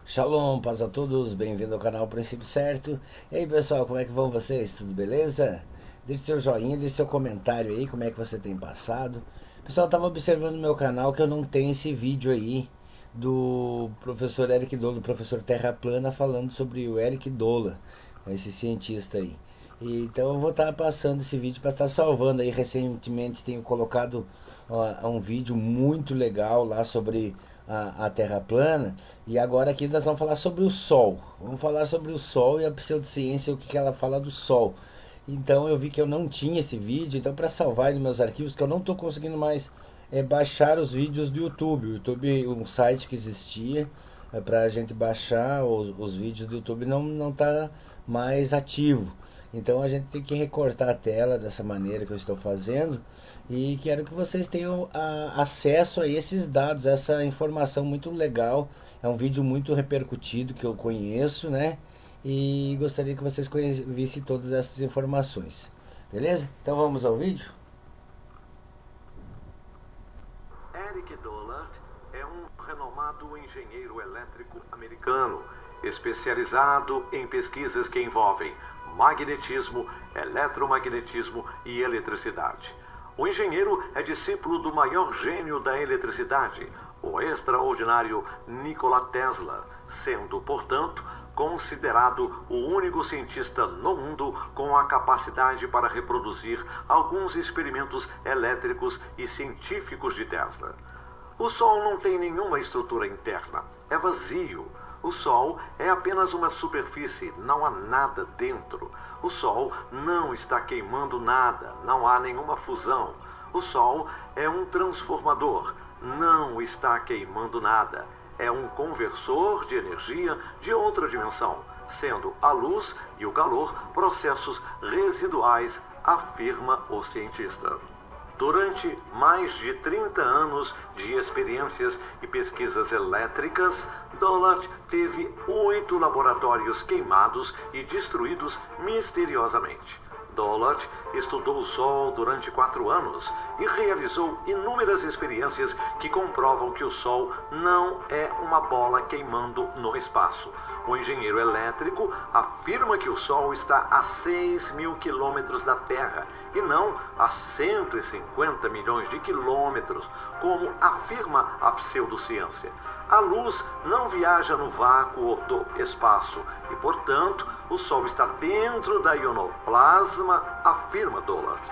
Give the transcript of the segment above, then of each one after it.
Shalom, paz a todos, bem-vindo ao canal Princípio Certo. E aí pessoal, como é que vão vocês? Tudo beleza? Deixe seu joinha, deixe seu comentário aí, como é que você tem passado. Pessoal, eu tava observando no meu canal que eu não tenho esse vídeo aí do professor Eric Dola, do professor Terra Plana, falando sobre o Eric Dola, esse cientista aí. Então eu vou estar passando esse vídeo para estar salvando aí. Recentemente tenho colocado um vídeo muito legal lá sobre a Terra plana. E agora aqui nós vamos falar sobre o Sol. Vamos falar sobre o Sol e a pseudociência, o que que ela fala do Sol. Então eu vi que eu não tinha esse vídeo, então para salvar nos meus arquivos, que eu não estou conseguindo mais baixar os vídeos do YouTube. O YouTube, um site que existia para a gente baixar os vídeos do YouTube, não está mais ativo. Então a gente tem que recortar a tela dessa maneira que eu estou fazendo. E quero que vocês tenham acesso a esses dados, essa informação muito legal. É um vídeo muito repercutido que eu conheço, né? E gostaria que vocês vissem todas essas informações. Beleza? Então vamos ao vídeo? Eric Dollard é um renomado engenheiro elétrico americano, especializado em pesquisas que envolvem magnetismo, eletromagnetismo e eletricidade. O engenheiro é discípulo do maior gênio da eletricidade, o extraordinário Nikola Tesla, sendo, portanto, considerado o único cientista no mundo com a capacidade para reproduzir alguns experimentos elétricos e científicos de Tesla. O Sol não tem nenhuma estrutura interna, é vazio. O Sol é apenas uma superfície, não há nada dentro. O Sol não está queimando nada, não há nenhuma fusão. O Sol é um transformador, não está queimando nada. É um conversor de energia de outra dimensão, sendo a luz e o calor processos residuais, afirma o cientista. Durante mais de 30 anos de experiências e pesquisas elétricas, Dollard teve 8 laboratórios queimados e destruídos misteriosamente. Dollard estudou o Sol durante 4 anos e realizou inúmeras experiências que comprovam que o Sol não é uma bola queimando no espaço. O engenheiro elétrico afirma que o Sol está a 6.000 quilômetros da Terra e não a 150 milhões de quilômetros, como afirma a pseudociência. A luz não viaja no vácuo do espaço e, portanto, o Sol está dentro da ionoplasma, afirma Dollard.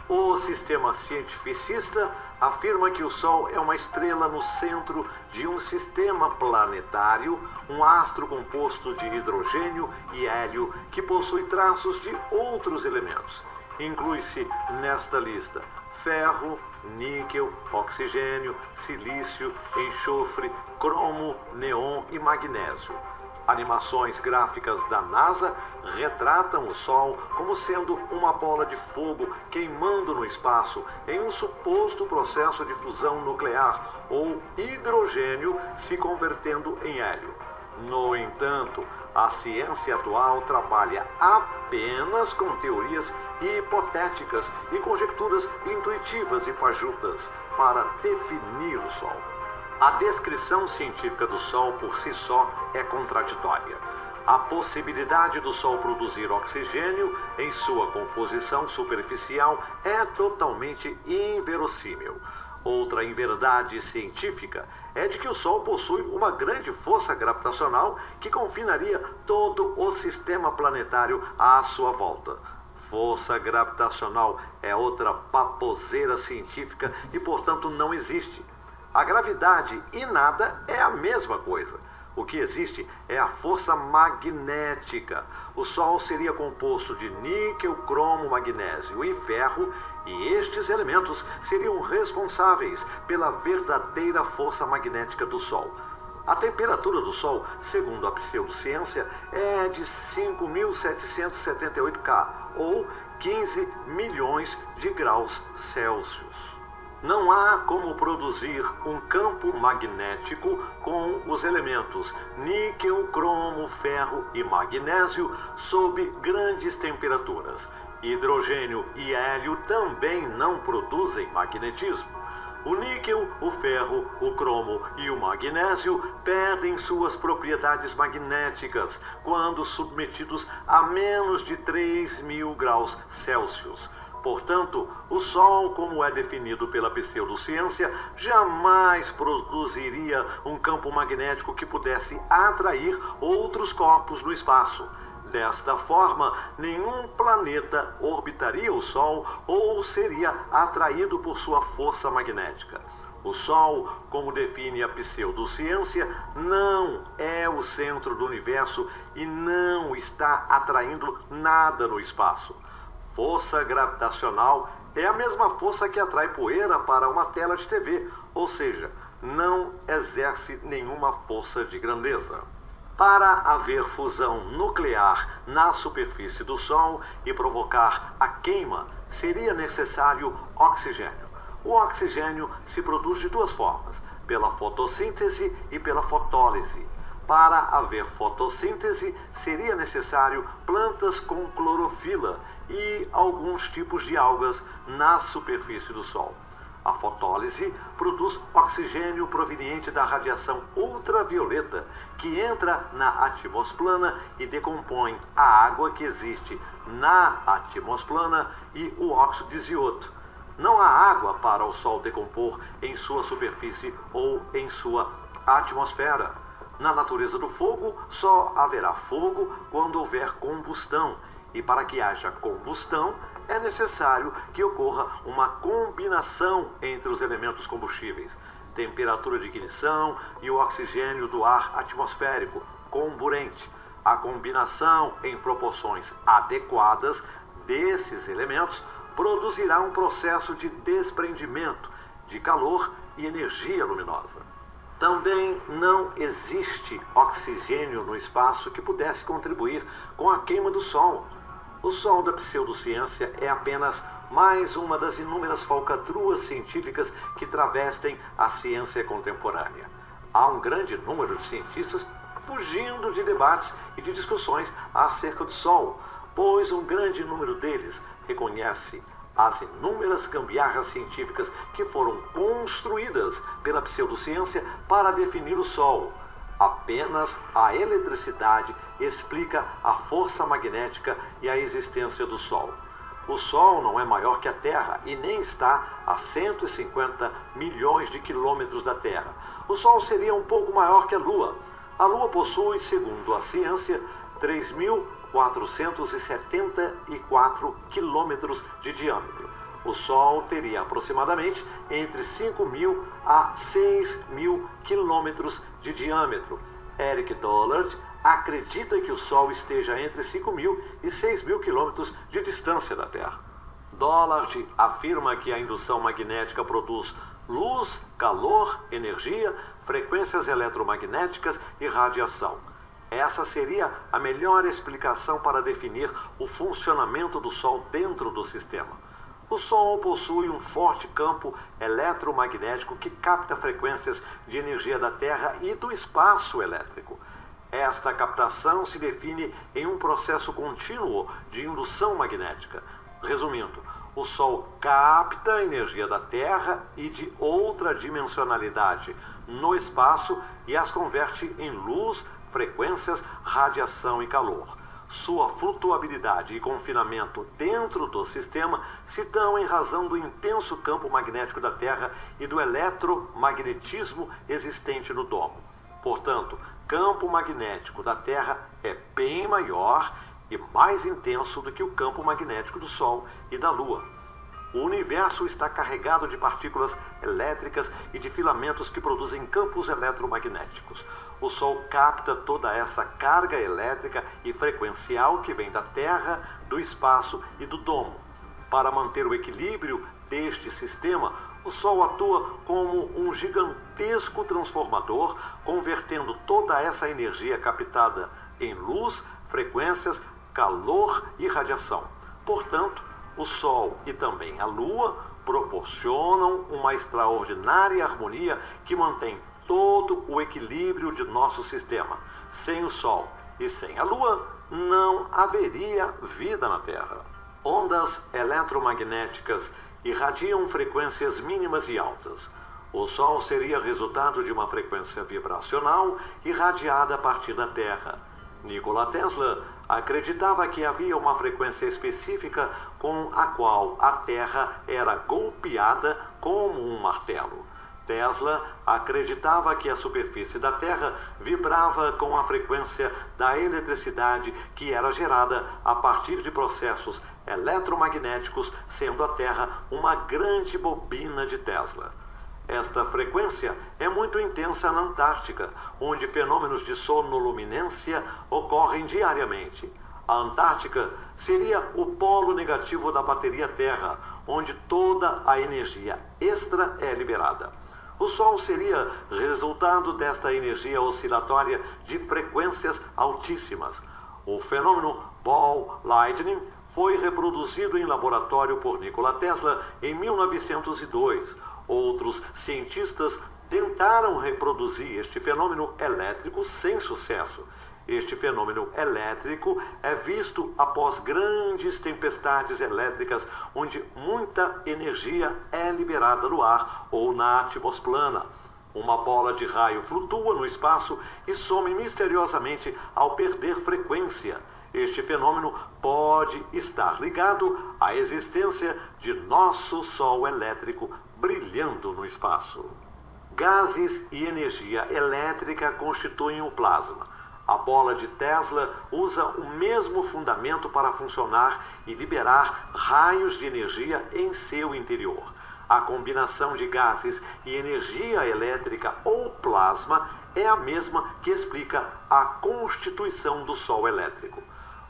O sistema cientificista afirma que o Sol é uma estrela no centro de um sistema planetário, um astro composto de hidrogênio e hélio que possui traços de outros elementos. Inclui-se nesta lista ferro, níquel, oxigênio, silício, enxofre, cromo, neon e magnésio. Animações gráficas da NASA retratam o Sol como sendo uma bola de fogo queimando no espaço em um suposto processo de fusão nuclear ou hidrogênio se convertendo em hélio. No entanto, a ciência atual trabalha apenas com teorias hipotéticas e conjecturas intuitivas e fajutas para definir o Sol. A descrição científica do Sol por si só é contraditória. A possibilidade do Sol produzir oxigênio em sua composição superficial é totalmente inverossímil. Outra inverdade científica é de que o Sol possui uma grande força gravitacional que confinaria todo o sistema planetário à sua volta. Força gravitacional é outra baboseira científica e, portanto, não existe. A gravidade e nada é a mesma coisa. O que existe é a força magnética. O Sol seria composto de níquel, cromo, magnésio e ferro, e estes elementos seriam responsáveis pela verdadeira força magnética do Sol. A temperatura do Sol, segundo a pseudociência, é de 5.778 K, ou 15 milhões de graus Celsius. Não há como produzir um campo magnético com os elementos níquel, cromo, ferro e magnésio sob grandes temperaturas. Hidrogênio e hélio também não produzem magnetismo. O níquel, o ferro, o cromo e o magnésio perdem suas propriedades magnéticas quando submetidos a menos de 3.000 graus Celsius. Portanto, o Sol, como é definido pela pseudociência, jamais produziria um campo magnético que pudesse atrair outros corpos no espaço. Desta forma, nenhum planeta orbitaria o Sol ou seria atraído por sua força magnética. O Sol, como define a pseudociência, não é o centro do universo e não está atraindo nada no espaço. Força gravitacional é a mesma força que atrai poeira para uma tela de TV, ou seja, não exerce nenhuma força de grandeza. Para haver fusão nuclear na superfície do Sol e provocar a queima, seria necessário oxigênio. O oxigênio se produz de duas formas, pela fotossíntese e pela fotólise. Para haver fotossíntese, seria necessário plantas com clorofila e alguns tipos de algas na superfície do Sol. A fotólise produz oxigênio proveniente da radiação ultravioleta, que entra na atmosplana e decompõe a água que existe na atmosplana e o óxido de iodo. Não há água para o Sol decompor em sua superfície ou em sua atmosfera. Na natureza do fogo, só haverá fogo quando houver combustão. E para que haja combustão, é necessário que ocorra uma combinação entre os elementos combustíveis, temperatura de ignição e o oxigênio do ar atmosférico, comburente. A combinação em proporções adequadas desses elementos produzirá um processo de desprendimento de calor e energia luminosa. Também não existe oxigênio no espaço que pudesse contribuir com a queima do Sol. O Sol da pseudociência é apenas mais uma das inúmeras falcatruas científicas que travestem a ciência contemporânea. Há um grande número de cientistas fugindo de debates e de discussões acerca do Sol, pois um grande número deles reconhece as inúmeras gambiarras científicas que foram construídas pela pseudociência para definir o Sol. Apenas a eletricidade explica a força magnética e a existência do Sol. O Sol não é maior que a Terra e nem está a 150 milhões de quilômetros da Terra. O Sol seria um pouco maior que a Lua. A Lua possui, segundo a ciência, 3.474 quilômetros de diâmetro. O Sol teria aproximadamente entre 5.000 a 6.000 quilômetros de diâmetro. Eric Dollard acredita que o Sol esteja entre 5.000 e 6.000 quilômetros de distância da Terra. Dollard afirma que a indução magnética produz luz, calor, energia, frequências eletromagnéticas e radiação. Essa seria a melhor explicação para definir o funcionamento do Sol dentro do sistema. O Sol possui um forte campo eletromagnético que capta frequências de energia da Terra e do espaço elétrico. Esta captação se define em um processo contínuo de indução magnética. Resumindo, o Sol capta a energia da Terra e de outra dimensionalidade no espaço e as converte em luz, frequências, radiação e calor. Sua flutuabilidade e confinamento dentro do sistema se dão em razão do intenso campo magnético da Terra e do eletromagnetismo existente no domo. Portanto, campo magnético da Terra é bem maior e mais intenso do que o campo magnético do Sol e da Lua. O universo está carregado de partículas elétricas e de filamentos que produzem campos eletromagnéticos. O Sol capta toda essa carga elétrica e frequencial que vem da Terra, do espaço e do domo. Para manter o equilíbrio deste sistema, o Sol atua como um gigantesco transformador, convertendo toda essa energia captada em luz, frequências, calor e radiação. Portanto, o Sol e também a Lua proporcionam uma extraordinária harmonia que mantém todo o equilíbrio de nosso sistema. Sem o Sol e sem a Lua, não haveria vida na Terra. Ondas eletromagnéticas irradiam frequências mínimas e altas. O Sol seria resultado de uma frequência vibracional irradiada a partir da Terra. Nikola Tesla acreditava que havia uma frequência específica com a qual a Terra era golpeada como um martelo. Tesla acreditava que a superfície da Terra vibrava com a frequência da eletricidade que era gerada a partir de processos eletromagnéticos, sendo a Terra uma grande bobina de Tesla. Esta frequência é muito intensa na Antártica, onde fenômenos de sonoluminência ocorrem diariamente. A Antártica seria o polo negativo da bateria Terra, onde toda a energia extra é liberada. O Sol seria resultado desta energia oscilatória de frequências altíssimas. O fenômeno Ball Lightning foi reproduzido em laboratório por Nikola Tesla em 1902. Outros cientistas tentaram reproduzir este fenômeno elétrico sem sucesso. Este fenômeno elétrico é visto após grandes tempestades elétricas, onde muita energia é liberada no ar ou na atmosplana. Uma bola de raio flutua no espaço e some misteriosamente ao perder frequência. Este fenômeno pode estar ligado à existência de nosso Sol elétrico brilhando no espaço. Gases e energia elétrica constituem o plasma. A bola de Tesla usa o mesmo fundamento para funcionar e liberar raios de energia em seu interior. A combinação de gases e energia elétrica ou plasma é a mesma que explica a constituição do Sol elétrico.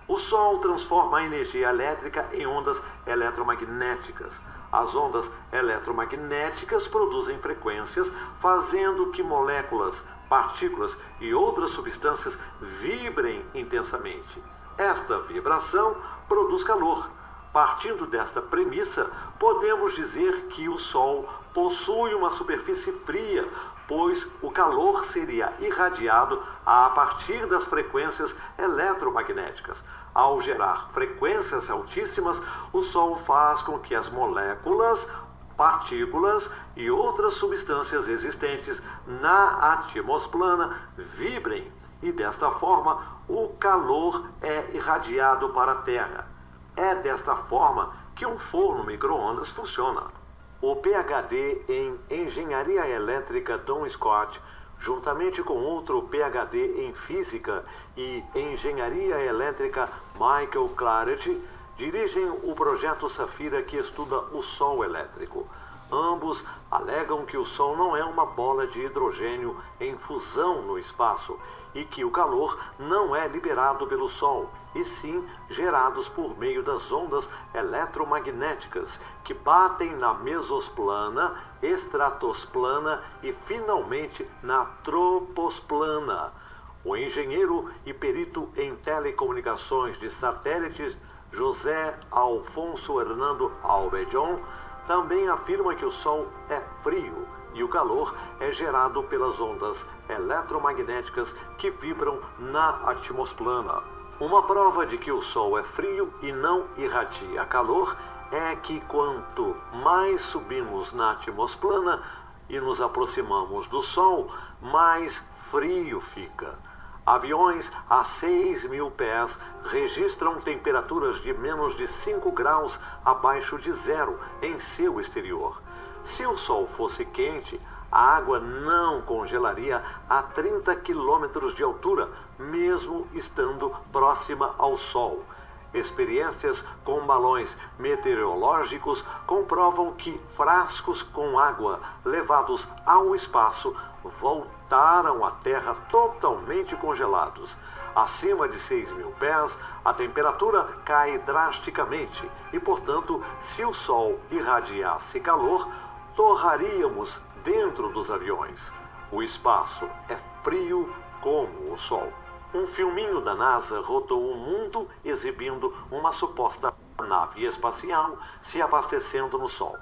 O Sol transforma a energia elétrica em ondas eletromagnéticas. As ondas eletromagnéticas produzem frequências, fazendo que moléculas, partículas e outras substâncias vibrem intensamente. Esta vibração produz calor. Partindo desta premissa, podemos dizer que o Sol possui uma superfície fria, pois o calor seria irradiado a partir das frequências eletromagnéticas. Ao gerar frequências altíssimas, o Sol faz com que as moléculas, partículas e outras substâncias existentes na atmosplana vibrem e, desta forma, o calor é irradiado para a Terra. É desta forma que um forno micro-ondas funciona. O PhD em Engenharia Elétrica Don Scott, juntamente com outro PhD em Física e Engenharia Elétrica Michael Claret, dirigem o projeto Safira, que estuda o Sol elétrico. Ambos alegam que o Sol não é uma bola de hidrogênio em fusão no espaço e que o calor não é liberado pelo Sol, e sim gerados por meio das ondas eletromagnéticas que batem na mesosplana, estratosplana e finalmente na troposplana. O engenheiro e perito em telecomunicações de satélites José Alfonso Hernando Albedon também afirma que o Sol é frio e o calor é gerado pelas ondas eletromagnéticas que vibram na atmosplana. Uma prova de que o Sol é frio e não irradia calor é que quanto mais subimos na atmosplana e nos aproximamos do Sol, mais frio fica. Aviões a 6.000 pés registram temperaturas de menos de 5 graus abaixo de zero em seu exterior. Se o Sol fosse quente, a água não congelaria a 30 quilômetros de altura, mesmo estando próxima ao Sol. Experiências com balões meteorológicos comprovam que frascos com água levados ao espaço voltaram à Terra totalmente congelados. Acima de 6.000 pés, a temperatura cai drasticamente e, portanto, se o Sol irradiasse calor, torraríamos dentro dos aviões. O espaço é frio como o Sol. Um filminho da NASA rodou o mundo exibindo uma suposta nave espacial se abastecendo no Sol.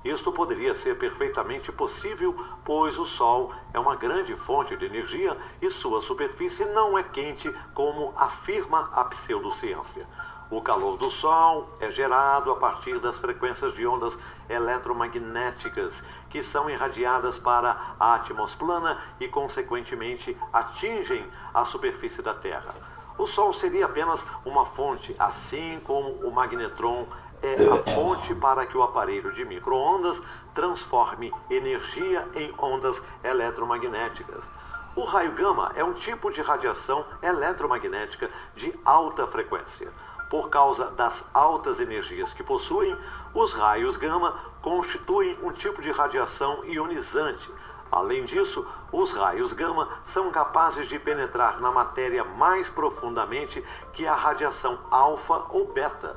Isto poderia ser perfeitamente possível, pois o Sol é uma grande fonte de energia e sua superfície não é quente como afirma a pseudociência. O calor do Sol é gerado a partir das frequências de ondas eletromagnéticas que são irradiadas para a atmosfera plana e, consequentemente, atingem a superfície da Terra. O Sol seria apenas uma fonte, assim como o magnetron é a fonte para que o aparelho de micro-ondas transforme energia em ondas eletromagnéticas. O raio gama é um tipo de radiação eletromagnética de alta frequência. Por causa das altas energias que possuem, os raios gama constituem um tipo de radiação ionizante. Além disso, os raios gama são capazes de penetrar na matéria mais profundamente que a radiação alfa ou beta.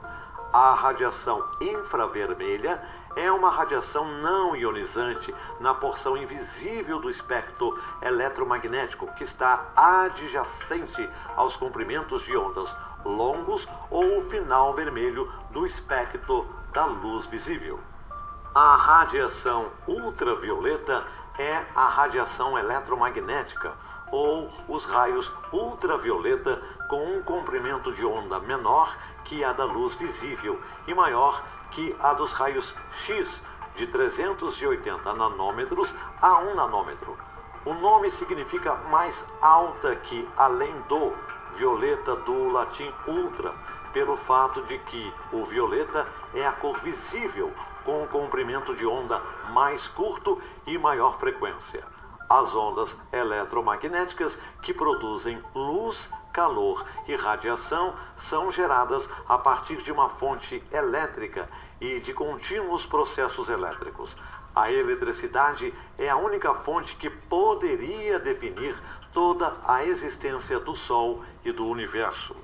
A radiação infravermelha é uma radiação não ionizante na porção invisível do espectro eletromagnético que está adjacente aos comprimentos de ondas longos ou o final vermelho do espectro da luz visível. A radiação ultravioleta é a radiação eletromagnética, ou os raios ultravioleta com um comprimento de onda menor que a da luz visível e maior que a dos raios X, de 380 nanômetros a 1 nanômetro. O nome significa mais alta que, além do violeta do latim ultra, pelo fato de que o violeta é a cor visível com um comprimento de onda mais curto e maior frequência. As ondas eletromagnéticas que produzem luz, calor e radiação são geradas a partir de uma fonte elétrica e de contínuos processos elétricos. A eletricidade é a única fonte que poderia definir toda a existência do Sol e do universo.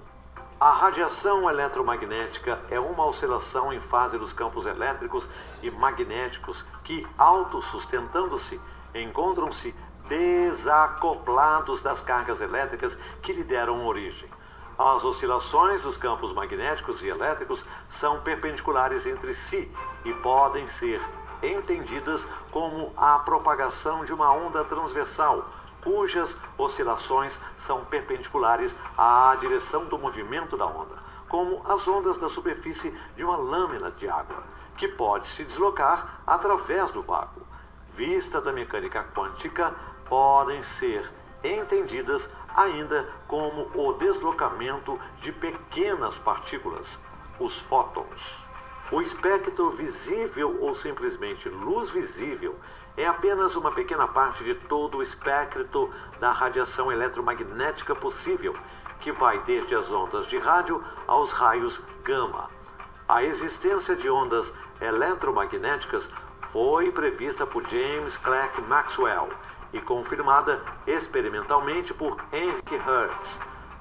A radiação eletromagnética é uma oscilação em fase dos campos elétricos e magnéticos que, autossustentando-se, encontram-se desacoplados das cargas elétricas que lhe deram origem. As oscilações dos campos magnéticos e elétricos são perpendiculares entre si e podem ser entendidas como a propagação de uma onda transversal, cujas oscilações são perpendiculares à direção do movimento da onda, como as ondas da superfície de uma lâmina de água, que pode se deslocar através do vácuo. Vista da mecânica quântica, podem ser entendidas ainda como o deslocamento de pequenas partículas, os fótons. O espectro visível ou simplesmente luz visível é apenas uma pequena parte de todo o espectro da radiação eletromagnética possível, que vai desde as ondas de rádio aos raios gama. A existência de ondas eletromagnéticas foi prevista por James Clerk Maxwell e confirmada experimentalmente por Henry Hertz.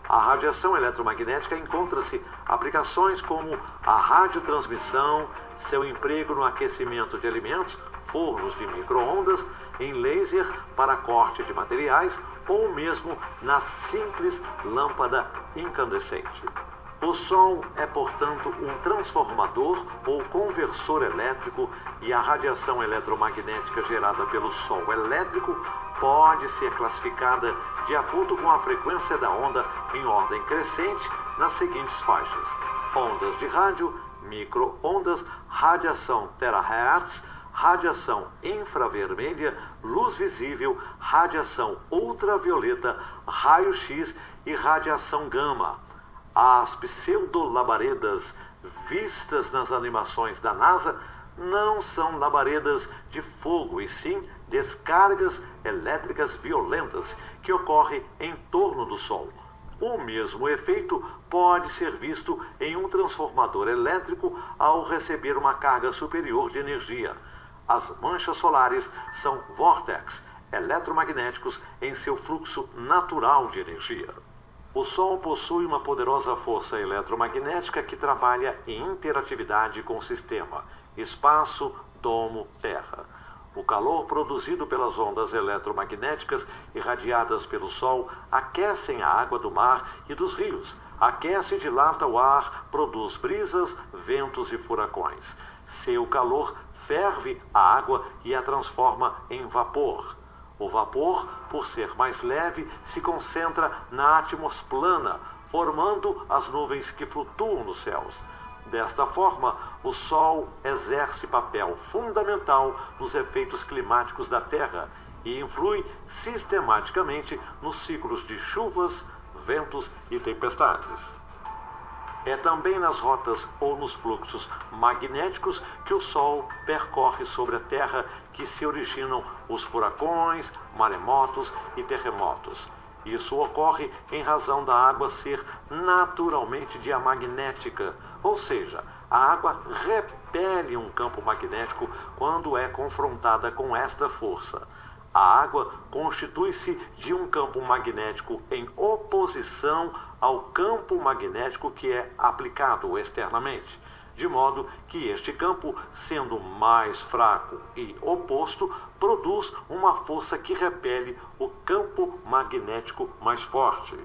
A radiação eletromagnética encontra-se aplicações como a radiotransmissão, seu emprego no aquecimento de alimentos, fornos de micro-ondas, em laser para corte de materiais ou mesmo na simples lâmpada incandescente. O Sol é, portanto, um transformador ou conversor elétrico e a radiação eletromagnética gerada pelo Sol elétrico pode ser classificada de acordo com a frequência da onda em ordem crescente nas seguintes faixas: ondas de rádio, micro-ondas, radiação terahertz, radiação infravermelha, luz visível, radiação ultravioleta, raio-x e radiação gama. As pseudolabaredas vistas nas animações da NASA não são labaredas de fogo, e sim descargas elétricas violentas que ocorrem em torno do Sol. O mesmo efeito pode ser visto em um transformador elétrico ao receber uma carga superior de energia. As manchas solares são vórtices eletromagnéticos em seu fluxo natural de energia. O Sol possui uma poderosa força eletromagnética que trabalha em interatividade com o sistema espaço, domo, terra. O calor produzido pelas ondas eletromagnéticas irradiadas pelo Sol aquecem a água do mar e dos rios. Aquece e dilata o ar, produz brisas, ventos e furacões. Seu calor ferve a água e a transforma em vapor. O vapor, por ser mais leve, se concentra na atmosplana, formando as nuvens que flutuam nos céus. Desta forma, o Sol exerce papel fundamental nos efeitos climáticos da Terra e influi sistematicamente nos ciclos de chuvas, ventos e tempestades. É também nas rotas ou nos fluxos magnéticos que o Sol percorre sobre a Terra que se originam os furacões, maremotos e terremotos. Isso ocorre em razão da água ser naturalmente diamagnética, ou seja, a água repele um campo magnético quando é confrontada com esta força. A água constitui-se de um campo magnético em oposição ao campo magnético que é aplicado externamente, de modo que este campo, sendo mais fraco e oposto, produz uma força que repele o campo magnético mais forte.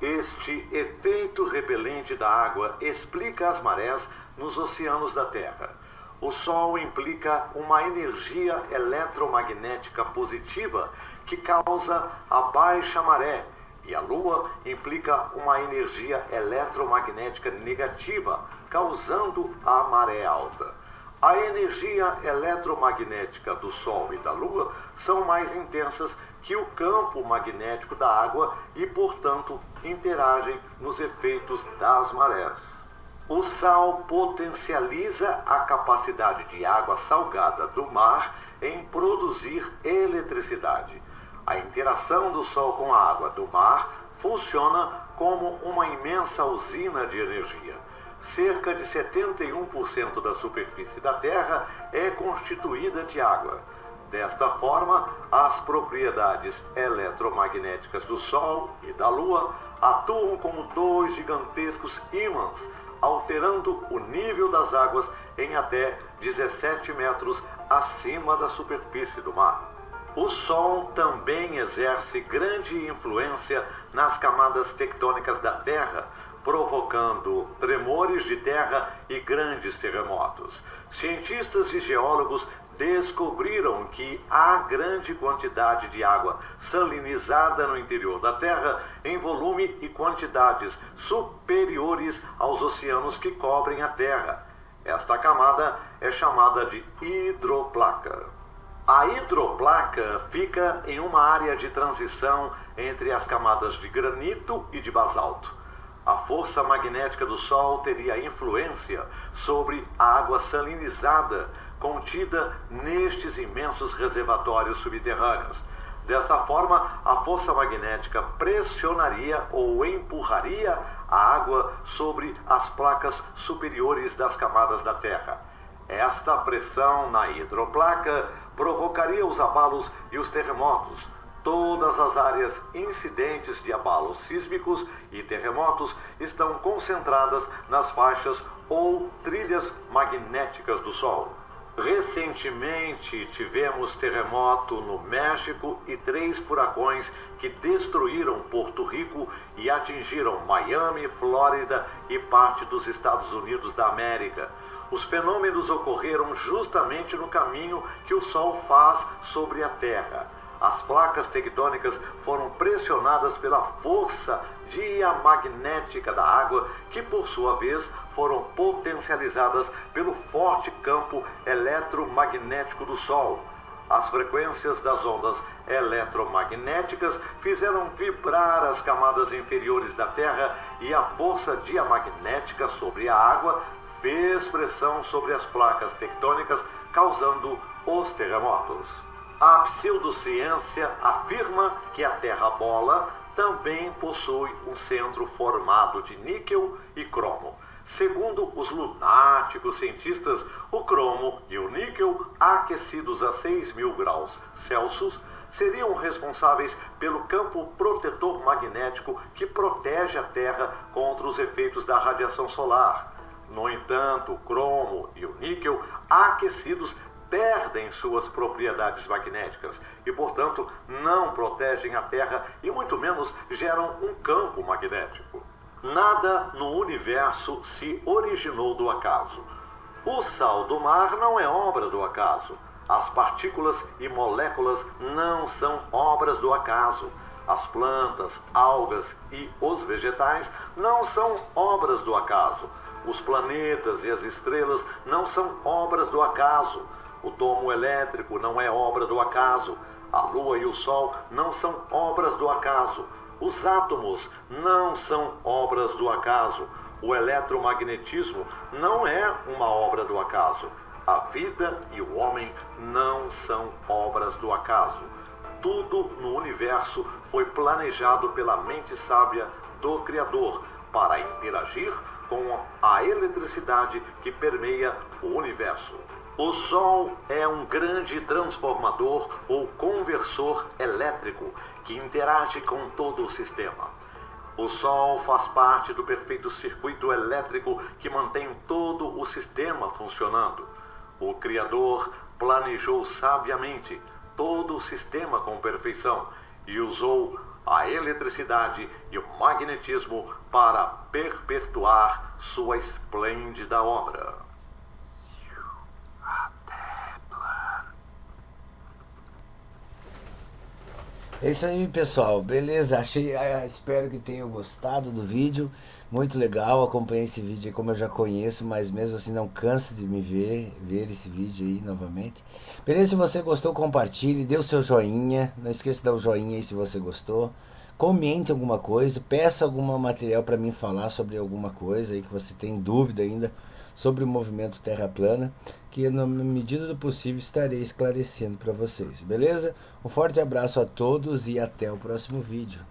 Este efeito repelente da água explica as marés nos oceanos da Terra. O Sol implica uma energia eletromagnética positiva que causa a baixa maré, e a Lua implica uma energia eletromagnética negativa, causando a maré alta. A energia eletromagnética do Sol e da Lua são mais intensas que o campo magnético da água e, portanto, interagem nos efeitos das marés. O sal potencializa a capacidade de água salgada do mar em produzir eletricidade. A interação do Sol com a água do mar funciona como uma imensa usina de energia. Cerca de 71% da superfície da Terra é constituída de água. Desta forma, as propriedades eletromagnéticas do Sol e da Lua atuam como dois gigantescos ímãs, alterando o nível das águas em até 17 metros acima da superfície do mar. O Sol também exerce grande influência nas camadas tectônicas da Terra, provocando tremores de terra e grandes terremotos. Cientistas e geólogos descobriram que há grande quantidade de água salinizada no interior da Terra em volume e quantidades superiores aos oceanos que cobrem a Terra. Esta camada é chamada de hidroplaca. A hidroplaca fica em uma área de transição entre as camadas de granito e de basalto. A força magnética do Sol teria influência sobre a água salinizada contida nestes imensos reservatórios subterrâneos. Desta forma, a força magnética pressionaria ou empurraria a água sobre as placas superiores das camadas da Terra. Esta pressão na hidroplaca provocaria os abalos e os terremotos. Todas as áreas incidentes de abalos sísmicos e terremotos estão concentradas nas faixas ou trilhas magnéticas do Sol. Recentemente tivemos terremoto no México e 3 furacões que destruíram Porto Rico e atingiram Miami, Flórida e parte dos Estados Unidos da América. Os fenômenos ocorreram justamente no caminho que o Sol faz sobre a Terra. As placas tectônicas foram pressionadas pela força diamagnética da água, que por sua vez foram potencializadas pelo forte campo eletromagnético do Sol. As frequências das ondas eletromagnéticas fizeram vibrar as camadas inferiores da Terra e a força diamagnética sobre a água fez pressão sobre as placas tectônicas, causando os terremotos. A pseudociência afirma que a Terra-bola também possui um centro formado de níquel e cromo. Segundo os lunáticos cientistas, o cromo e o níquel, aquecidos a 6.000 graus Celsius, seriam responsáveis pelo campo protetor magnético que protege a Terra contra os efeitos da radiação solar. No entanto, o cromo e o níquel, aquecidos, perdem suas propriedades magnéticas e, portanto, não protegem a Terra e muito menos geram um campo magnético. Nada no universo se originou do acaso. O sal do mar não é obra do acaso. As partículas e moléculas não são obras do acaso. As plantas, algas e os vegetais não são obras do acaso. Os planetas e as estrelas não são obras do acaso. O domo elétrico não é obra do acaso. A lua e o sol não são obras do acaso. Os átomos não são obras do acaso. O eletromagnetismo não é uma obra do acaso. A vida e o homem não são obras do acaso. Tudo no universo foi planejado pela mente sábia do Criador para interagir com a eletricidade que permeia o universo. O Sol é um grande transformador ou conversor elétrico que interage com todo o sistema. O Sol faz parte do perfeito circuito elétrico que mantém todo o sistema funcionando. O Criador planejou sabiamente todo o sistema com perfeição e usou a eletricidade e o magnetismo para perpetuar sua esplêndida obra. É isso aí, pessoal, beleza? Espero que tenham gostado do vídeo, muito legal. Acompanhei esse vídeo aí como eu já conheço, mas mesmo assim não canso de me ver esse vídeo aí novamente. Beleza? Se você gostou, compartilhe, dê o seu joinha, não esqueça de dar o joinha aí se você gostou. Comente alguma coisa, peça algum material para mim falar sobre alguma coisa aí que você tem dúvida ainda sobre o movimento Terra Plana, que na medida do possível estarei esclarecendo para vocês, beleza? Um forte abraço a todos e até o próximo vídeo.